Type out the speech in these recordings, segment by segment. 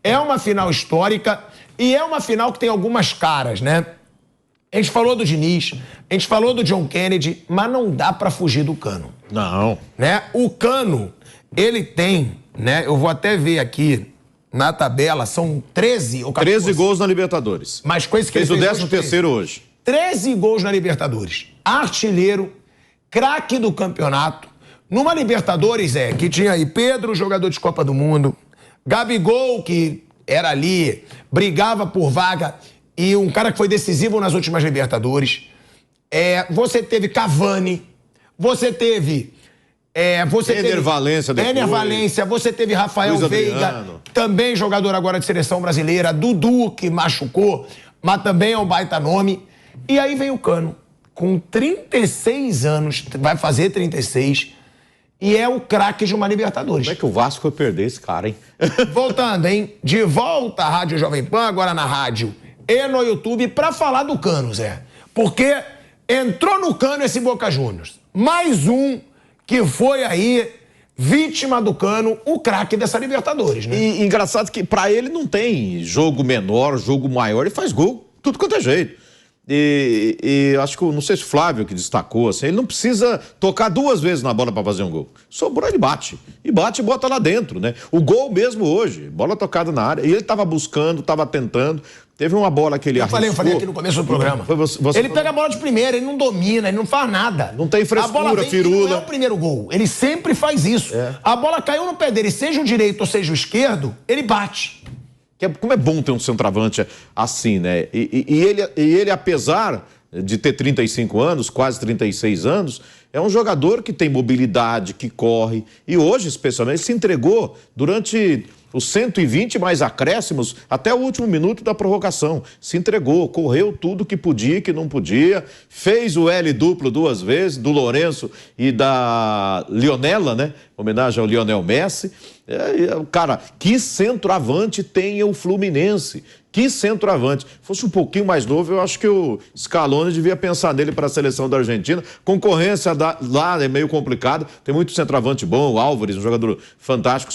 É uma final histórica e é uma final que tem algumas caras, né? A gente falou do Diniz, a gente falou do John Kennedy, mas não dá pra fugir do Cano. Não. Né? O Cano, ele tem, né? Eu vou até ver aqui na tabela, são 13 ou 14. 13 gols na Libertadores. Mas com esse que fez o 13º hoje. 13 gols na Libertadores. Artilheiro, craque do campeonato. Numa Libertadores, que tinha aí Pedro, jogador de Copa do Mundo, Gabigol, que era ali, brigava por vaga, e um cara que foi decisivo nas últimas Libertadores. Você teve Cavani, você teve... Éner Valencia depois. Éner Valencia, você teve Rafael Luiz Veiga, Adriano. também jogador agora de seleção brasileira, Dudu, que machucou, mas também é um baita nome. E aí vem o Cano, com 36 anos, vai fazer 36, e é o craque de uma Libertadores. Como é que o Vasco foi perder esse cara, hein? Voltando, hein? De volta à Rádio Jovem Pan, agora na rádio e no YouTube, pra falar do Cano, Zé. Porque entrou no Cano esse Boca Juniors. Mais um que foi aí vítima do Cano, o craque dessa Libertadores, né? E engraçado que pra ele não tem jogo menor, jogo maior, ele faz gol, tudo quanto é jeito. E acho que, não sei se o Flávio que destacou, assim, ele não precisa tocar 2 vezes na bola para fazer um gol. Sobrou, ele bate. E bate e bota lá dentro, né? O gol mesmo hoje, bola tocada na área. E ele tava buscando, tava tentando. Teve uma bola que ele arriscou. Eu falei aqui no começo do programa. Ele pega a bola de primeira, ele não domina, ele não faz nada. Não tem frescura, a bola vem, firula. Não é o primeiro gol. Ele sempre faz isso. A bola caiu no pé dele, seja o direito ou seja o esquerdo, ele bate. Como é bom ter um centroavante assim, né? E ele, apesar de ter 35 anos, quase 36 anos, é um jogador que tem mobilidade, que corre. E hoje, especialmente, se entregou durante os 120 mais acréscimos até o último minuto da prorrogação. Se entregou, correu tudo que podia e que não podia, fez o L duplo 2 vezes, do Lourenço e da Lionela, né? Homenagem ao Lionel Messi. Cara, que centroavante tem o Fluminense? Que centroavante. Fosse um pouquinho mais novo, eu acho que o Scaloni devia pensar nele para a seleção da Argentina. Concorrência lá é meio complicado. Tem muito centroavante bom, o Álvares, um jogador fantástico.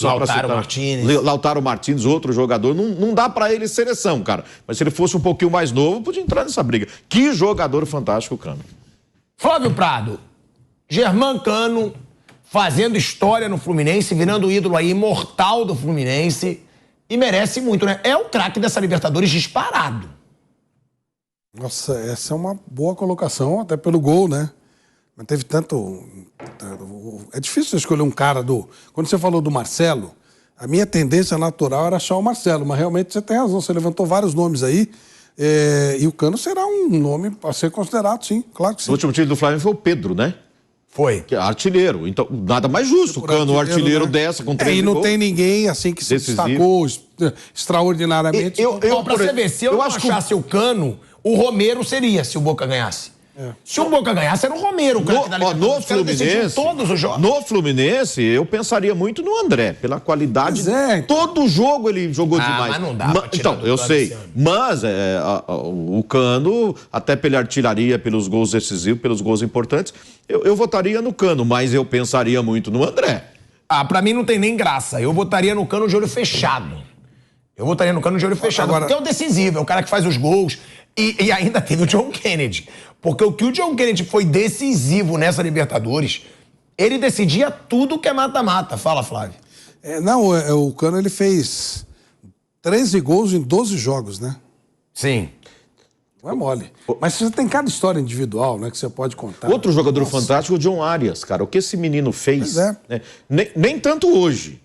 Lautaro Martínez, outro jogador. Não dá para ele seleção, cara. Mas se ele fosse um pouquinho mais novo, podia entrar nessa briga. Que jogador fantástico, Cano. Flávio Prado, Germán Cano fazendo história no Fluminense, virando o ídolo aí imortal do Fluminense. E merece muito, né? É o craque dessa Libertadores disparado. Nossa, essa é uma boa colocação, até pelo gol, né? Mas teve tanto... É difícil escolher um cara do... Quando você falou do Marcelo, a minha tendência natural era achar o Marcelo, mas realmente você tem razão, você levantou vários nomes aí, e o Cano será um nome a ser considerado, sim, claro que sim. O último time do Flamengo foi o Pedro, né? Foi. Que é artilheiro. Então, nada mais justo. O Cano, o artilheiro, né? Dessa, com 3 E não gols. tem ninguém assim que se destacou extraordinariamente. Pra você ver, se eu não achasse o Cano, o Romero seria, se o Boca ganhasse. Se o Boca ganhasse, era o Romero. No Fluminense, todos os jogos. No Fluminense, eu pensaria muito no André, pela qualidade. Todo jogo ele jogou demais. Mas não dá pra tirar então, eu sei. Mas o Cano, até pela artilharia, pelos gols decisivos, pelos gols importantes, eu votaria no Cano, mas eu pensaria muito no André. Pra mim não tem nem graça. Eu votaria no Cano de olho fechado. Agora, porque é o decisivo, é o cara que faz os gols. E ainda teve o John Kennedy. Porque o que o John Kennedy foi decisivo nessa Libertadores, ele decidia tudo que é mata-mata. Fala, Flávio. O Cano ele fez 13 gols em 12 jogos, né? Sim. Não é mole. Mas você tem cada história individual, né, que você pode contar. Outro jogador fantástico, o John Arias, cara. O que esse menino fez, né? Nem tanto hoje.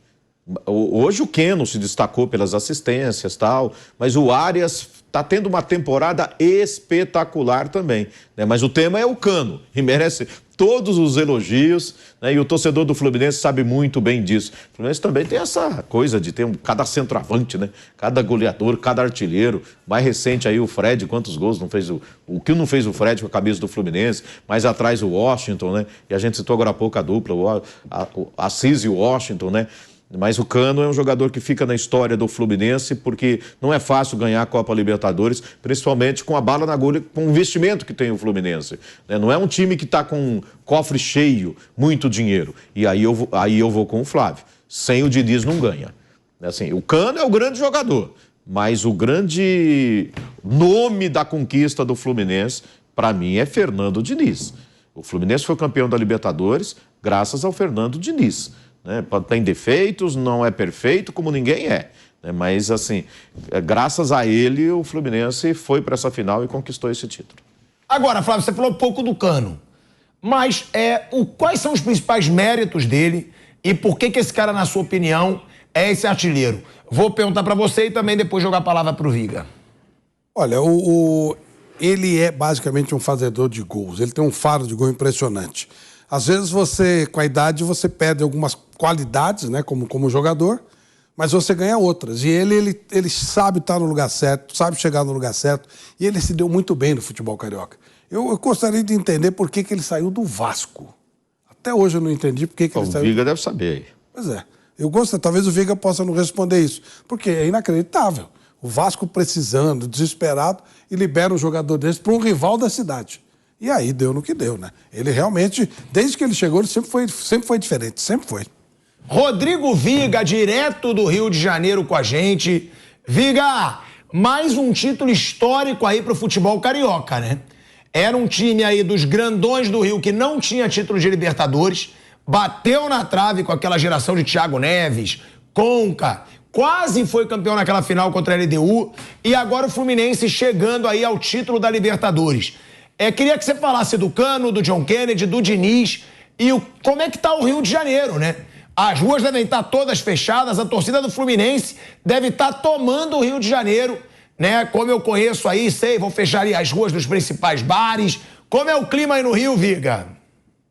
Hoje o Keno se destacou pelas assistências e tal, mas o Arias está tendo uma temporada espetacular também, né? Mas o tema é o Cano e merece todos os elogios, né? E o torcedor do Fluminense sabe muito bem disso. O Fluminense também tem essa coisa de ter cada centroavante, né? Cada goleador, cada artilheiro. Mais recente aí o Fred, quantos gols não fez o que não fez o Fred com a camisa do Fluminense? Mais atrás o Washington, né? E a gente citou agora há pouco a dupla, o Assis e o Washington, né? Mas o Cano é um jogador que fica na história do Fluminense porque não é fácil ganhar a Copa Libertadores, principalmente com a bala na agulha, com o investimento que tem o Fluminense. Não é um time que está com um cofre cheio, muito dinheiro. E aí eu vou com o Flávio. Sem o Diniz não ganha. Assim, o Cano é o grande jogador, mas o grande nome da conquista do Fluminense, para mim, é Fernando Diniz. O Fluminense foi campeão da Libertadores graças ao Fernando Diniz. Né? Tem defeitos, não é perfeito, como ninguém é. Né? Mas, assim, graças a ele, o Fluminense foi para essa final e conquistou esse título. Agora, Flávio, você falou um pouco do Cano. Mas quais são os principais méritos dele e por que esse cara, na sua opinião, é esse artilheiro? Vou perguntar para você e também depois jogar a palavra para o Viga. Olha, ele é basicamente um fazedor de gols. Ele tem um faro de gol impressionante. Às vezes você, com a idade, você perde algumas qualidades, né, como jogador, mas você ganha outras. E ele sabe estar no lugar certo, sabe chegar no lugar certo, e ele se deu muito bem no futebol carioca. Eu gostaria de entender por que ele saiu do Vasco. Até hoje eu não entendi por que ele saiu. O Viga deve saber. Pois é. Eu gosto, talvez o Viga possa não responder isso, porque é inacreditável. O Vasco precisando, desesperado, e libera um jogador desse para um rival da cidade. E aí deu no que deu, né? Ele realmente, desde que ele chegou, ele sempre foi diferente, sempre foi. Rodrigo Viga, direto do Rio de Janeiro com a gente. Viga, mais um título histórico aí pro futebol carioca, né? Era um time aí dos grandões do Rio que não tinha título de Libertadores, bateu na trave com aquela geração de Thiago Neves, Conca, quase foi campeão naquela final contra a LDU e agora o Fluminense chegando aí ao título da Libertadores. Queria que você falasse do Cano, do John Kennedy, do Diniz e como é que tá o Rio de Janeiro, né? As ruas devem estar todas fechadas, a torcida do Fluminense deve estar tomando o Rio de Janeiro, né? Como eu conheço aí, sei, vão fechar ali as ruas dos principais bares. Como é o clima aí no Rio, Viga?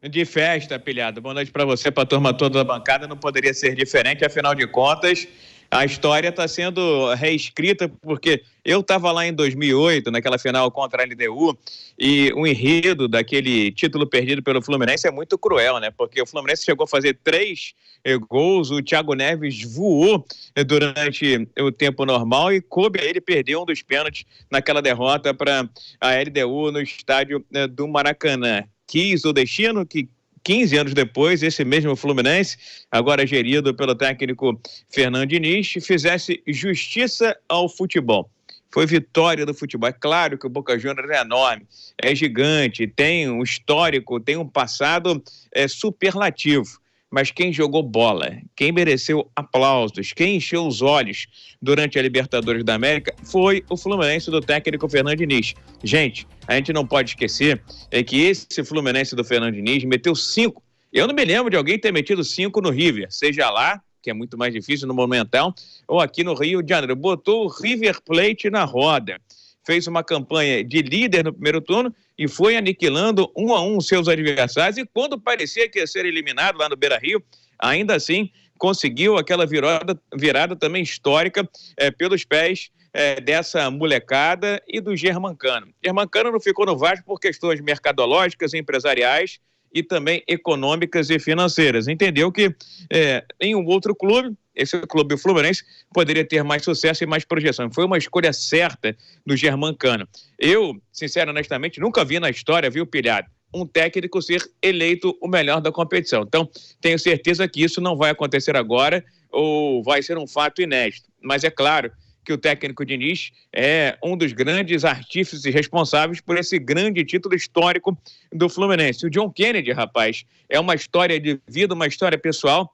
De festa, pilhado. Boa noite para você, para a turma toda da bancada. Não poderia ser diferente, afinal de contas, a história está sendo reescrita, porque eu estava lá em 2008, naquela final contra a LDU, e o enredo daquele título perdido pelo Fluminense é muito cruel, né? Porque o Fluminense chegou a fazer 3 gols, o Thiago Neves voou durante o tempo normal e coube a ele perder um dos pênaltis naquela derrota para a LDU no estádio do Maracanã. Quis o destino que 15 anos depois, esse mesmo Fluminense, agora gerido pelo técnico Fernando Diniz, fizesse justiça ao futebol. Foi vitória do futebol. É claro que o Boca Juniors é enorme, é gigante, tem um histórico, tem um passado superlativo. Mas quem jogou bola, quem mereceu aplausos, quem encheu os olhos durante a Libertadores da América foi o Fluminense do técnico Fernando Diniz. Gente, a gente não pode esquecer que esse Fluminense do Fernando Diniz meteu 5. Eu não me lembro de alguém ter metido 5 no River, seja lá, que é muito mais difícil no Monumental, ou aqui no Rio de Janeiro. Botou o River Plate na roda. Fez uma campanha de líder no primeiro turno e foi aniquilando 1 a 1 seus adversários. E quando parecia que ia ser eliminado lá no Beira-Rio, ainda assim conseguiu aquela virada também histórica pelos pés dessa molecada e do Germancano. Germancano não ficou no Vasco por questões mercadológicas, empresariais e também econômicas e financeiras. Entendeu que em um outro clube, esse clube, o Fluminense, poderia ter mais sucesso e mais projeção. Foi uma escolha certa do Germancano. Eu, honestamente, nunca vi na história, viu, pilhado, um técnico ser eleito o melhor da competição. Então, tenho certeza que isso não vai acontecer agora ou vai ser um fato inédito. Mas é claro que o técnico Diniz é um dos grandes artífices responsáveis por esse grande título histórico do Fluminense. O John Kennedy, rapaz, é uma história de vida, uma história pessoal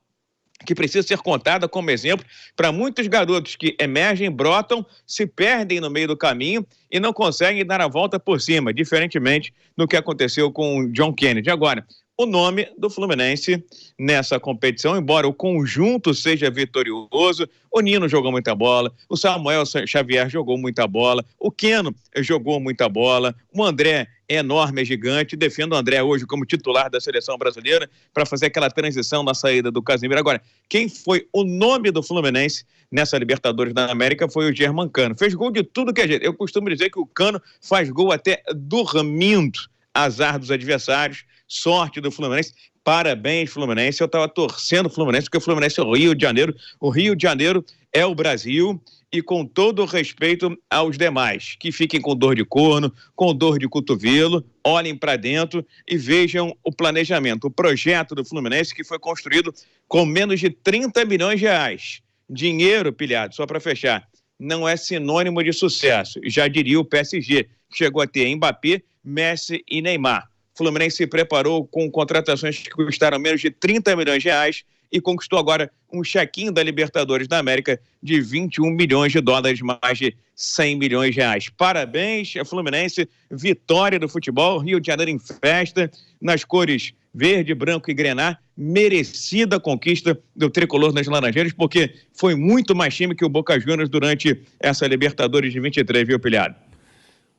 que precisa ser contada como exemplo para muitos garotos que emergem, brotam, se perdem no meio do caminho e não conseguem dar a volta por cima, diferentemente do que aconteceu com o John Kennedy. Agora, o nome do Fluminense nessa competição, embora o conjunto seja vitorioso, o Nino jogou muita bola, o Samuel Xavier jogou muita bola, o Keno jogou muita bola, o André é enorme, é gigante, defendo o André hoje como titular da seleção brasileira para fazer aquela transição na saída do Casemiro. Agora, quem foi o nome do Fluminense nessa Libertadores da América foi o Germancano. Fez gol de tudo que a gente... Eu costumo dizer que o Cano faz gol até dormindo, azar dos adversários, sorte do Fluminense. Parabéns, Fluminense. Eu estava torcendo o Fluminense, porque o Fluminense é o Rio de Janeiro. O Rio de Janeiro é o Brasil. E com todo o respeito aos demais, que fiquem com dor de corno, com dor de cotovelo, olhem para dentro e vejam o planejamento, o projeto do Fluminense, que foi construído com menos de 30 milhões de reais. Dinheiro, pilhado, só para fechar, não é sinônimo de sucesso. Já diria o PSG, que chegou a ter Mbappé, Messi e Neymar. O Fluminense se preparou com contratações que custaram menos de 30 milhões de reais e conquistou agora um chequinho da Libertadores da América de 21 milhões de dólares, mais de 100 milhões de reais. Parabéns, Fluminense, vitória do futebol, Rio de Janeiro em festa, nas cores verde, branco e grená, merecida conquista do tricolor nas Laranjeiras, porque foi muito mais time que o Boca Juniors durante essa Libertadores de 23, viu, pilhado?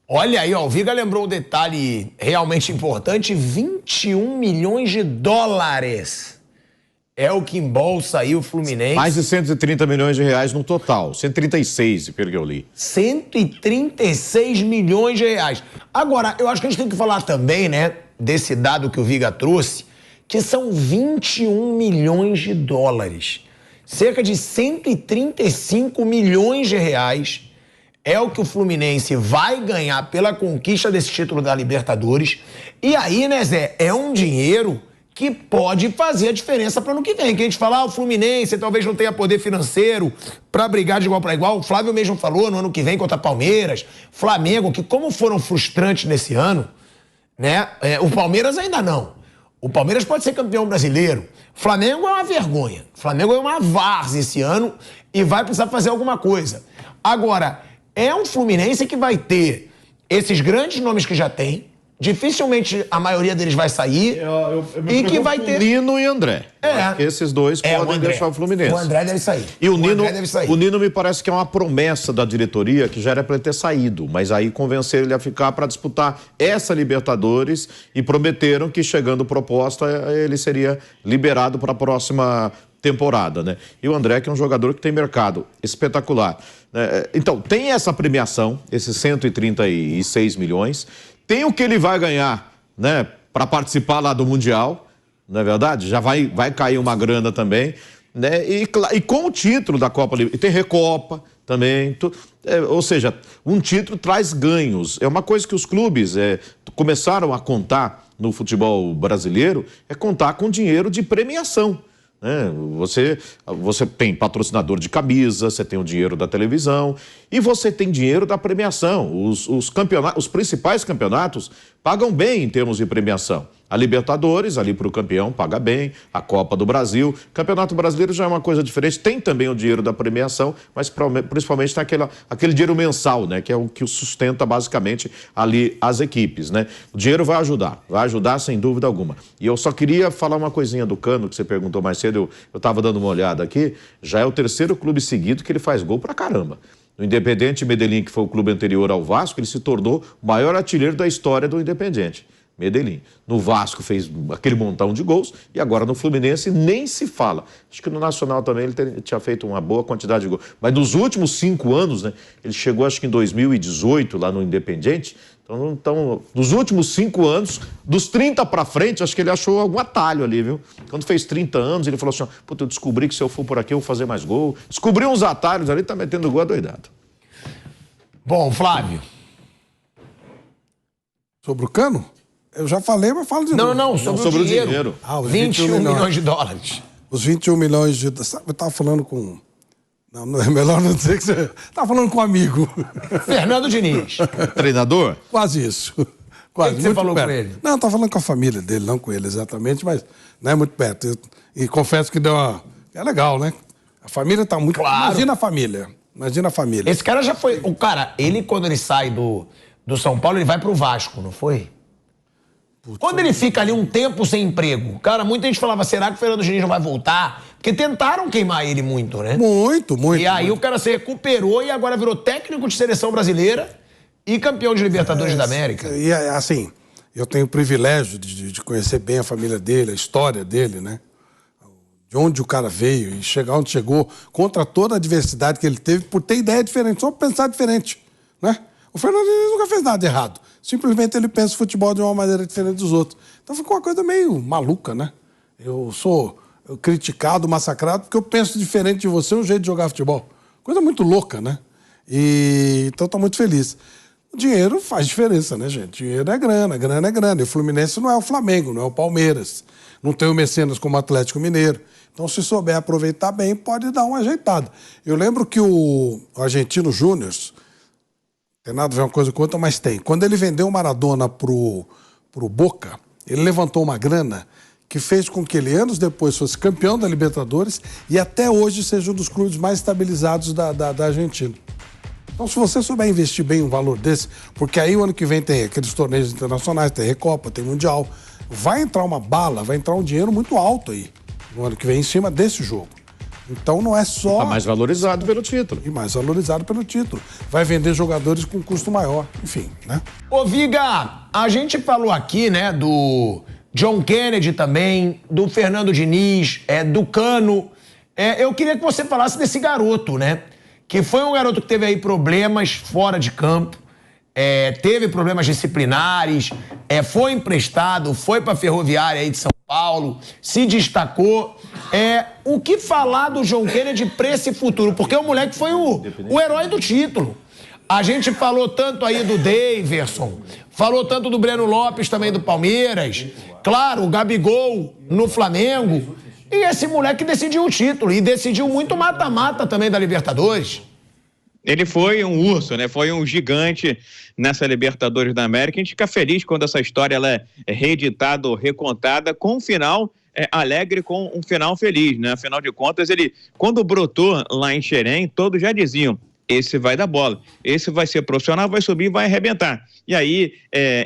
Olha aí, ó, o Viga lembrou um detalhe realmente importante, 21 milhões de dólares. É o que embolsa aí o Fluminense. Mais de 130 milhões de reais no total. 136, pelo que eu li. 136 milhões de reais. Agora, eu acho que a gente tem que falar também, né, desse dado que o Viga trouxe, que são 21 milhões de dólares. Cerca de 135 milhões de reais é o que o Fluminense vai ganhar pela conquista desse título da Libertadores. E aí, né, Zé, é um dinheiro que pode fazer a diferença para o ano que vem. Que a gente fala, o Fluminense talvez não tenha poder financeiro para brigar de igual para igual. O Flávio mesmo falou no ano que vem contra Palmeiras, Flamengo, que como foram frustrantes nesse ano, né? O Palmeiras ainda não. O Palmeiras pode ser campeão brasileiro. Flamengo é uma vergonha. Flamengo é uma várzea esse ano e vai precisar fazer alguma coisa. Agora, é um Fluminense que vai ter esses grandes nomes que já tem. Dificilmente a maioria deles vai sair. E que vai ter Nino e André. Esses dois podem deixar o Fluminense. O André deve sair. E o Nino me parece que é uma promessa da diretoria que já era para ele ter saído, mas aí convenceram ele a ficar para disputar essa Libertadores e prometeram que chegando proposta ele seria liberado para a próxima temporada, né? E o André, que é um jogador que tem mercado espetacular. Então, tem essa premiação, esses 136 milhões. Tem o que ele vai ganhar, né, para participar lá do Mundial, não é verdade? Já vai cair uma grana também, né? E com o título da Copa Libertadores, tem Recopa também, ou seja, um título traz ganhos. É uma coisa que os clubes começaram a contar no futebol brasileiro, é contar com dinheiro de premiação. Você tem patrocinador de camisa, você tem o dinheiro da televisão e você tem dinheiro da premiação. Os principais campeonatos pagam bem em termos de premiação. A Libertadores, ali para o campeão, paga bem. A Copa do Brasil. Campeonato Brasileiro já é uma coisa diferente. Tem também o dinheiro da premiação, mas principalmente tem aquele dinheiro mensal, né? Que é o que sustenta basicamente ali as equipes, né? O dinheiro vai ajudar sem dúvida alguma. E eu só queria falar uma coisinha do Cano, que você perguntou mais cedo, eu estava dando uma olhada aqui, já é o terceiro clube seguido que ele faz gol pra caramba. No Independiente Medellín, que foi o clube anterior ao Vasco, ele se tornou o maior artilheiro da história do Independiente Medellín. No Vasco fez aquele montão de gols e agora no Fluminense nem se fala. Acho que no Nacional também ele tinha feito uma boa quantidade de gols. Mas nos últimos 5 anos, né, ele chegou acho que em 2018 lá no Independiente. Então, nos últimos 5 anos, dos 30 para frente, acho que ele achou algum atalho ali, viu? Quando fez 30 anos, ele falou assim, puta, eu descobri que se eu for por aqui eu vou fazer mais gol. Descobriu uns atalhos ali, tá metendo gol adoidado. Bom, Flávio. Sobre o Cano? Eu já falei, mas falo de novo. Não, sobre o dinheiro. Os 21 milhões de dólares. Os 21 milhões de... Eu tava falando com... Não, é melhor não dizer que você... Tava falando com um amigo. Fernando Diniz. Treinador? Quase isso. Quase. O que você falou perto. com ele? Não, tava falando com a família dele, não com ele exatamente, mas não é muito perto. E confesso que deu uma... É legal, né? A família tá muito... Claro. Imagina a família. Imagina a família. Esse cara já foi... O cara, ele quando ele sai do São Paulo, ele vai pro Vasco, não foi? Quando ele fica ali um tempo sem emprego, cara, muita gente falava, será que o Fernando Diniz não vai voltar? Porque tentaram queimar ele muito, né? Muito. E aí o cara se recuperou e agora virou técnico de seleção brasileira e campeão de Libertadores da América. E assim, eu tenho o privilégio de conhecer bem a família dele, a história dele, né? De onde o cara veio e chegar onde chegou, contra toda a adversidade que ele teve, por ter ideia diferente, só pensar diferente, né? O Fernando Diniz nunca fez nada de errado. Simplesmente ele pensa o futebol de uma maneira diferente dos outros. Então ficou uma coisa meio maluca, né? Eu sou criticado, massacrado, porque eu penso diferente de você, um jeito de jogar futebol. Coisa muito louca, né? Então estou muito feliz. O dinheiro faz diferença, né, gente? Dinheiro é grana, grana é grana. E o Fluminense não é o Flamengo, não é o Palmeiras. Não tem o Mecenas como Atlético Mineiro. Então, se souber aproveitar bem, pode dar uma ajeitada. Eu lembro que o Argentino Júnior, tem nada a ver uma coisa com outra, mas tem. Quando ele vendeu o Maradona pro Boca, ele levantou uma grana que fez com que ele, anos depois, fosse campeão da Libertadores e até hoje seja um dos clubes mais estabilizados da Argentina. Então, se você souber investir bem um valor desse, porque aí o ano que vem tem aqueles torneios internacionais, tem Recopa, tem Mundial, vai entrar uma bala, vai entrar um dinheiro muito alto aí, no ano que vem, em cima desse jogo. Então não é só... Está mais valorizado pelo título. E mais valorizado pelo título. Vai vender jogadores com custo maior, enfim, né? Ô, Viga, a gente falou aqui, né, do John Kennedy também, do Fernando Diniz, do Cano. Eu queria que você falasse desse garoto, né? Que foi um garoto que teve aí problemas fora de campo, teve problemas disciplinares, foi emprestado, foi pra Ferroviária aí de São Paulo, se destacou. O que falar do John Kennedy pra esse futuro? Porque o moleque foi o herói do título. A gente falou tanto aí do Daverson, falou tanto do Breno Lopes também do Palmeiras, claro, o Gabigol no Flamengo. E esse moleque decidiu o título e decidiu muito mata-mata também da Libertadores. Ele foi um urso, né? Foi um gigante nessa Libertadores da América. A gente fica feliz quando essa história ela é reeditada ou recontada com um final alegre, com um final feliz, né? Afinal de contas, ele, quando brotou lá em Xerém, todos já diziam: esse vai dar bola, esse vai ser profissional, vai subir e vai arrebentar. E aí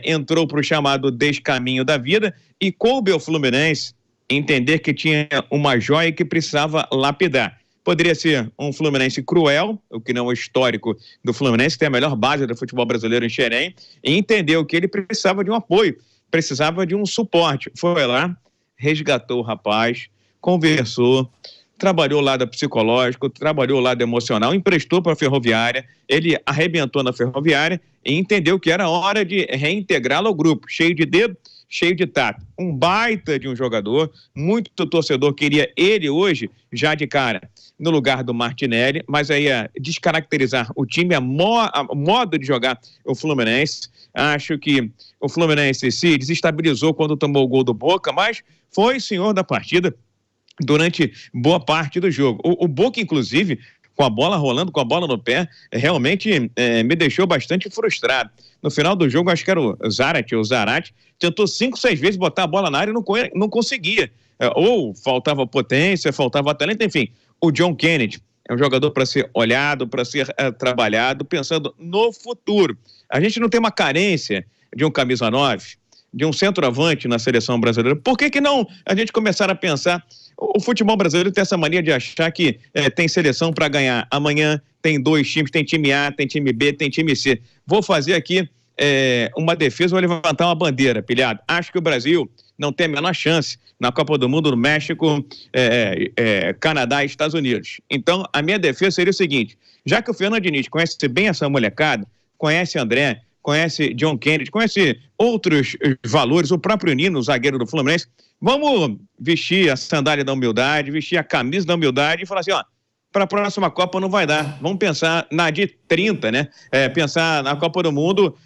entrou para o chamado descaminho da vida e coube ao Fluminense entender que tinha uma joia que precisava lapidar. Poderia ser um Fluminense cruel, o que não é histórico do Fluminense, tem a melhor base do futebol brasileiro em Xerém, e entendeu que ele precisava de um apoio, precisava de um suporte. Foi lá, resgatou o rapaz, conversou, trabalhou o lado psicológico, trabalhou o lado emocional, emprestou para a Ferroviária, ele arrebentou na Ferroviária e entendeu que era hora de reintegrá-lo ao grupo, cheio de dedo, cheio de tato. Um baita de um jogador, muito torcedor queria ele hoje, já de cara, no lugar do Martinelli, mas aí ia descaracterizar o time, a modo de jogar o Fluminense. Acho que o Fluminense se desestabilizou quando tomou o gol do Boca, mas foi senhor da partida durante boa parte do jogo. O Boca, inclusive, com a bola rolando, com a bola no pé, realmente me deixou bastante frustrado. No final do jogo, acho que era o Zarate, tentou 5, 6 vezes botar a bola na área e não conseguia. Ou faltava potência, faltava talento, enfim. O John Kennedy é um jogador para ser olhado, para ser trabalhado, pensando no futuro. A gente não tem uma carência de um camisa 9, de um centroavante na seleção brasileira. Por que não a gente começar a pensar? O futebol brasileiro tem essa mania de achar que tem seleção para ganhar. Amanhã tem 2 times, tem time A, tem time B, tem time C. Vou fazer aqui uma defesa, vou levantar uma bandeira, pilhado. Acho que o Brasil não tem a menor chance na Copa do Mundo, no México, Canadá e Estados Unidos. Então, a minha defesa seria o seguinte: já que o Fernando Diniz conhece bem essa molecada, conhece André, conhece John Kennedy, conhece outros valores, o próprio Nino, o zagueiro do Fluminense, vamos vestir a sandália da humildade, vestir a camisa da humildade e falar assim, para a próxima Copa não vai dar. Vamos pensar na de 30, né? Pensar na Copa do Mundo,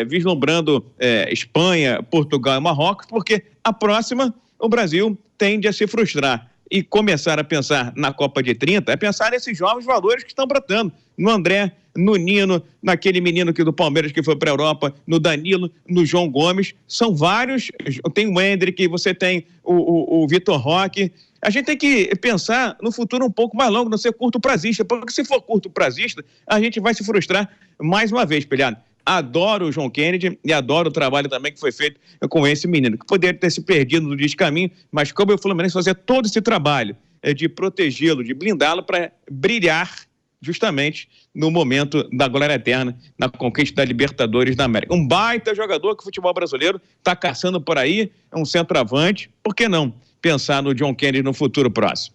vislumbrando Espanha, Portugal e Marrocos, porque a próxima o Brasil tende a se frustrar. E começar a pensar na Copa de 30 é pensar nesses jovens valores que estão brotando. No André, no Nino, naquele menino aqui do Palmeiras que foi para a Europa, no Danilo, no João Gomes. São vários. Tem o Hendrick, você tem o Vitor Roque. A gente tem que pensar no futuro um pouco mais longo, não ser curto prazista, porque se for curto prazista, a gente vai se frustrar mais uma vez, pilhado. Adoro o John Kennedy e adoro o trabalho também que foi feito com esse menino, que poderia ter se perdido no descaminho, mas como o Fluminense fazer todo esse trabalho de protegê-lo, de blindá-lo para brilhar justamente no momento da glória eterna, na conquista da Libertadores da América. Um baita jogador que o futebol brasileiro está caçando por aí, um centroavante, por que não pensar no John Kennedy no futuro próximo?